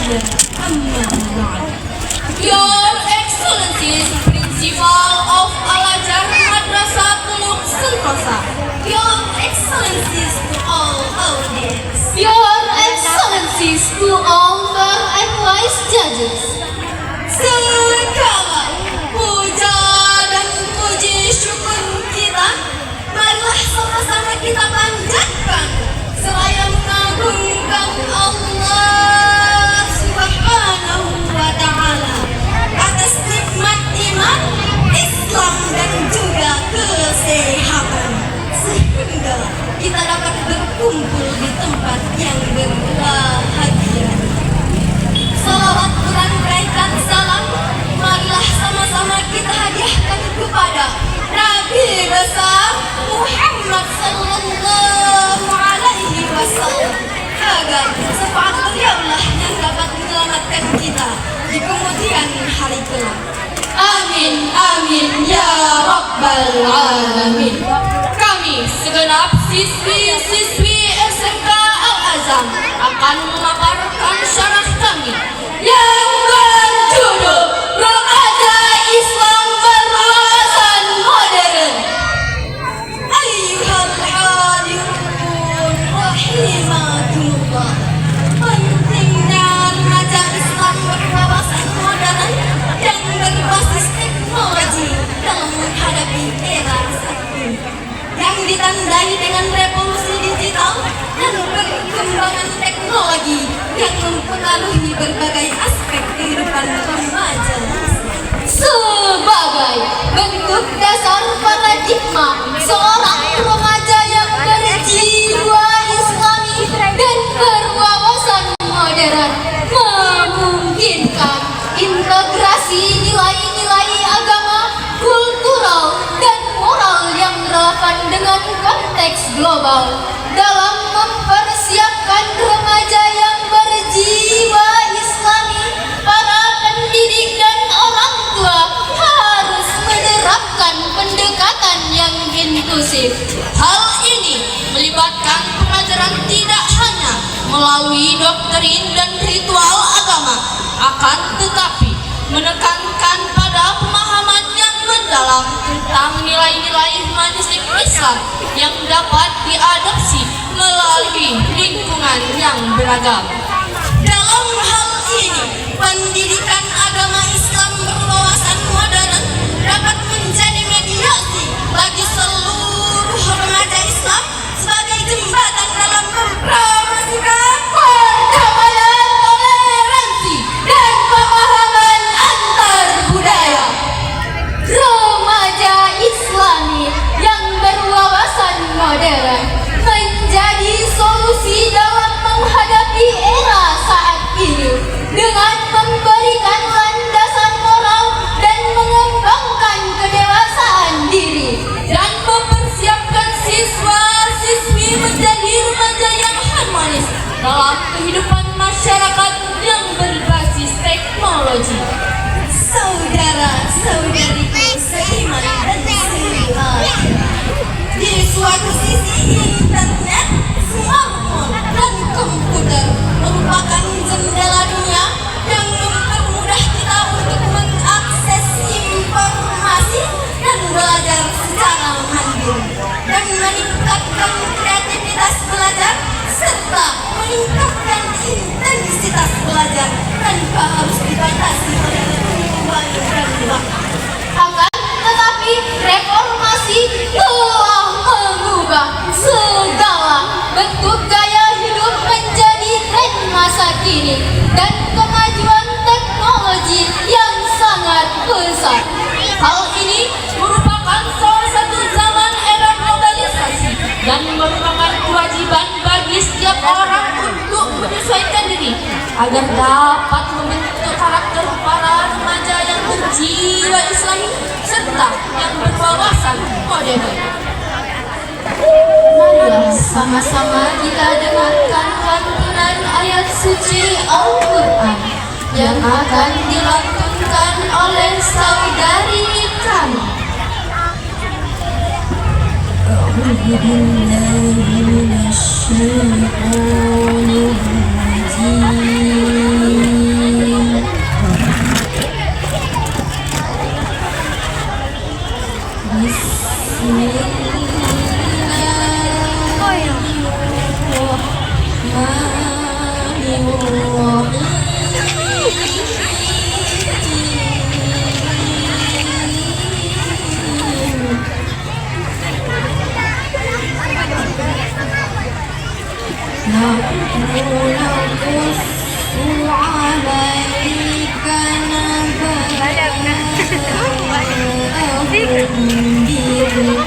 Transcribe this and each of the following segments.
Your Excellencies, Principal of Al-Azhar Madrasatul Sentosa. Your Excellencies to all audience. Your Excellencies to all fair and wise judges. Segala puja dan puji syukur kita, marilah sama-sama kita panjatkan seraya mengagungkan Allah Subhanahu wa Ta'ala atas nikmat iman, Islam dan juga kesehatan, sehingga kita dapat berkumpul di tempat yang berbahagia. Salawat berangkaikan salam, marilah sama-sama kita hadiahkan kepada Nabi besar Muhammad sallallahu alaihi wasallam, agar syafaat beliaulah yang dapat menyelamatkan kita di kemudian hari kelak. Amin, amin, ya Rabbal Alamin. Kami segenap siswi-siswi SMK Al-Azhar akan memaparkan syarah kami yang berjudul Remaja Islam Berwawasan Modern. Ayyuhal hadirun rahimakumullah. Pentingnya remaja Islam berwawasan modern yang berbasis teknologi dalam menghadapi era saat ini, yang ditandai dengan revolusi digital dan perkembangan teknologi yang mempengaruhi berbagai aspek kehidupan remaja. Sebagai bentuk dasar paradigma seorang remaja yang berjiwa Islami dan berwawasan modern, memungkinkan integrasi nilai-nilai agama, kultural, dan moral yang relevan dengan konteks global dalam mempersiapkan remaja yang berjiwa Islami. Para pendidik dan orang tua harus menerapkan pendekatan yang inklusif. Hal ini melibatkan pengajaran tidak hanya melalui doktrin dan ritual agama, akan tetapi menekankan pada pemahaman yang mendalam tentang nilai-nilai humanistik Islam yang dapat diadopsi melalui lingkungan yang beragam. Dalam hal ini, pendidikan agama Islam berwawasan modern dapat menjadi mediasi bagi seluruh remaja Islam sebagai jembatan dalam mempromosikan Perdamaian, toleransi, dan pemahaman antar budaya. Remaja Islami yang berwawasan modern menjadi solusi dalam menghadapi era saat ini dengan memberikan landasan moral dan mengembangkan kedewasaan diri dan mempersiapkan siswa-siswi menjadi remaja yang harmonis dalam kehidupan masyarakat yang berbasis teknologi. Saudara-saudariku seiman dan seiman, di suatu sisi internet, smartphone, dan komputer merupakan jendela dunia yang mempermudah kita untuk mengakses informasi dan belajar secara mandiri dan meningkatkan kreativitas belajar serta meningkatkan intensitas belajar tanpa harus dibatasi oleh ketentuan dan waktu. Akan tetapi reformasi telah mengubah segala bentuk gaya hidup menjadi tren masa kini dan kemajuan teknologi yang sangat pesat. Hal ini merupakan salah satu zaman era globalisasi dan merupakan kewajiban bagi setiap orang untuk menyesuaikan diri agar dapat membentuk karakter para remaja yang berjiwa Islami serta yang berwawasan modern. Marilah sama-sama kita dengarkan lantunan ayat suci Al-Quran yang akan dilantunkan oleh saudari kami. أعوذ بالله من الشيطان الرجيم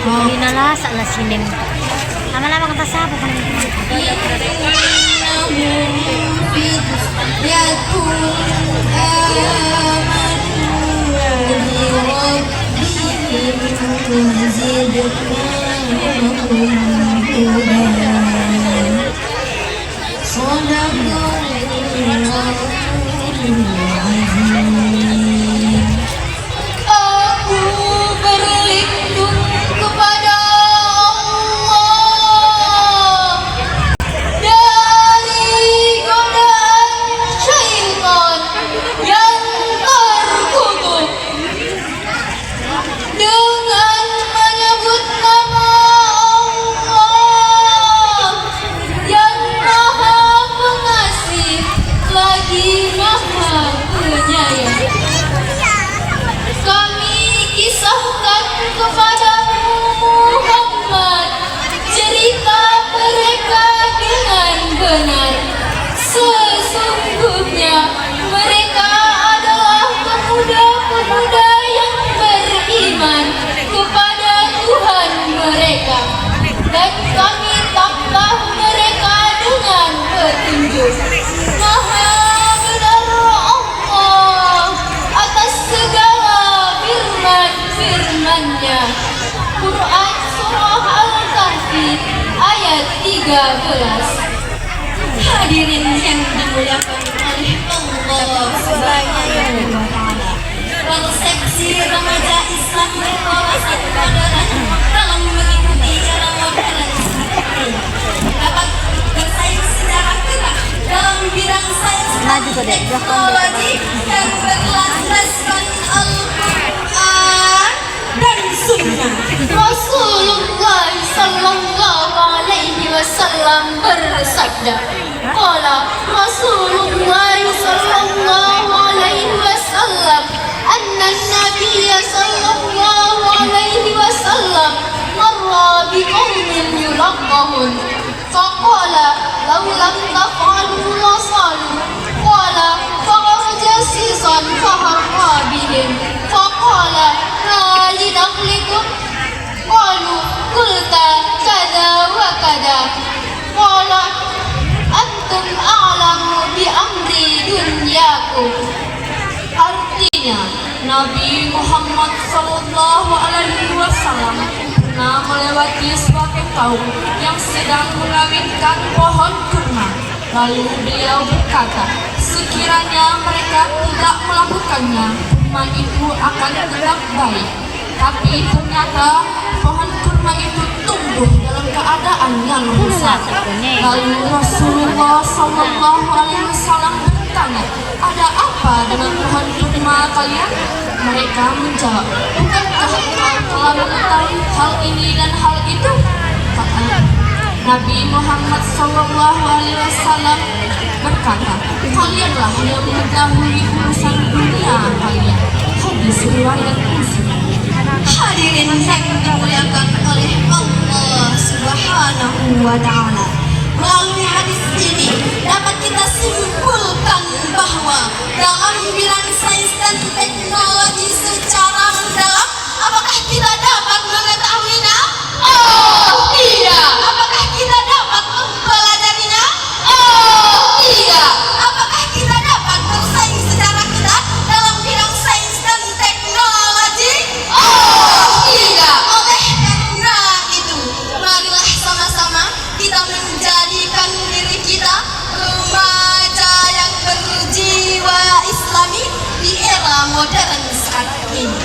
Minala sa lasinin. Lama-lama kang tasabo ko na. Aku berlindung kepada Allah dari godaan syaitan yang terkutuk dengan menyebut nama Allah yang Maha Pengasih lagi Maha Penyayang. Kami kisahkan kepadamu Muhammad cerita mereka dengan benar. Sesungguhnya mereka adalah pemuda-pemuda yang beriman kepada Tuhan mereka, dan kami tambah mereka dengan petunjuk. Maha benar Allah atas segala firman-firman-Nya. Quran Surah Al-Kahfi ayat 13. Hadirin yang dimuliakan oleh Allah Subhanahu wa Ta'ala, persepsi remaja Islam berwawasan modern dalam mengikuti era modern dapat bersaing secara ketat dalam bidang sains dan teknologi yang berlandaskan Al-Quran dan Sunnah. Rasulullah sallallahu alaihi wasallam bersabda, qala Rasulullah sallallahu alaihi wasallam, anna nabiyya sallallahu alaihi wasallam marra biqaumin yulaqahun faqala law lam taf'alu wasalu qala fakharaja sisan faharra bihim faqala ma linaqlikum qalu qulta kada wa kada qala antum a'lamu bi amri dunyakum. Artinya, Nabi Muhammad Sallallahu Alaihi Wasallam pernah melewati suatu kaum yang sedang mengawinkan pohon kurma. Lalu beliau berkata, sekiranya mereka tidak melakukannya, kurma itu akan tetap baik. Tapi ternyata pohon kurma itu tumbuh dalam keadaan yang rusak. Lalu Rasulullah Sallallahu Alaihi Wasallam bertanya, ada apa dengan pohon kurma kalian? Mereka menjawab, bukankah engkau telah mengetahui hal ini dan hal itu? Kata Nabi Muhammad Sallallahu Alaihi Wasallam berkata, kalianlah yang mengetahui urusan dunia kalian. Hadis riwayat Muslim. Hadirin yang dimuliakan oleh Allah Subhanahu wa Ta'ala, melalui hadis ini dapat kita simpulkan bahwa dalam bidang sains dan teknologi secara mendalam, apakah kita dapat mengetahuinya? Oh tidak. Apakah kita dapat mempelajarinya? Oh tidak. Apakah kita dapat bersaing secara ketat dalam bidang sains dan teknologi? Oh tidak. Oleh karena itu, marilah sama-sama kita menjadikan diri kita remaja yang berjiwa Islami di era modern saat ini,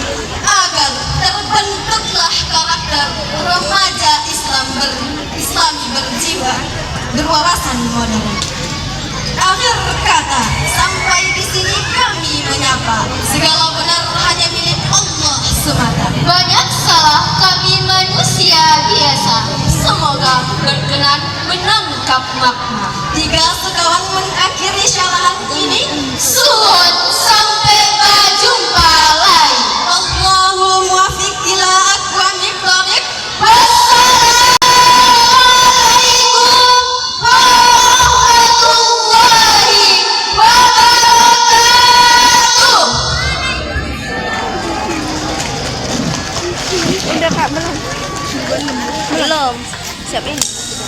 agar terbentuklah karakter remaja Islami berjiwa berwawasan modern. Akhir kata, sampai di sini kami menyapa, segala benar hanya milik Allah semata. Banyak salah kami manusia biasa, semoga berkenan menangkap makna. Jika sekawan mengakhiri syarahan ini, suhun sampai berjumpa lagi. Allahul muwaffiq ila aqwamit thoriq. Wassalamualaikum warahmatullahi wabarakatuh. Udah Kak, belum?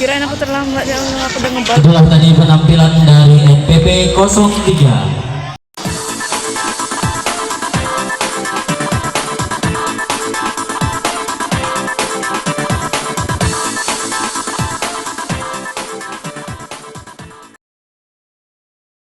Kirain aku terlambat ya Allah, aku udah ngebal. Itulah tadi penampilan dari NPP 03.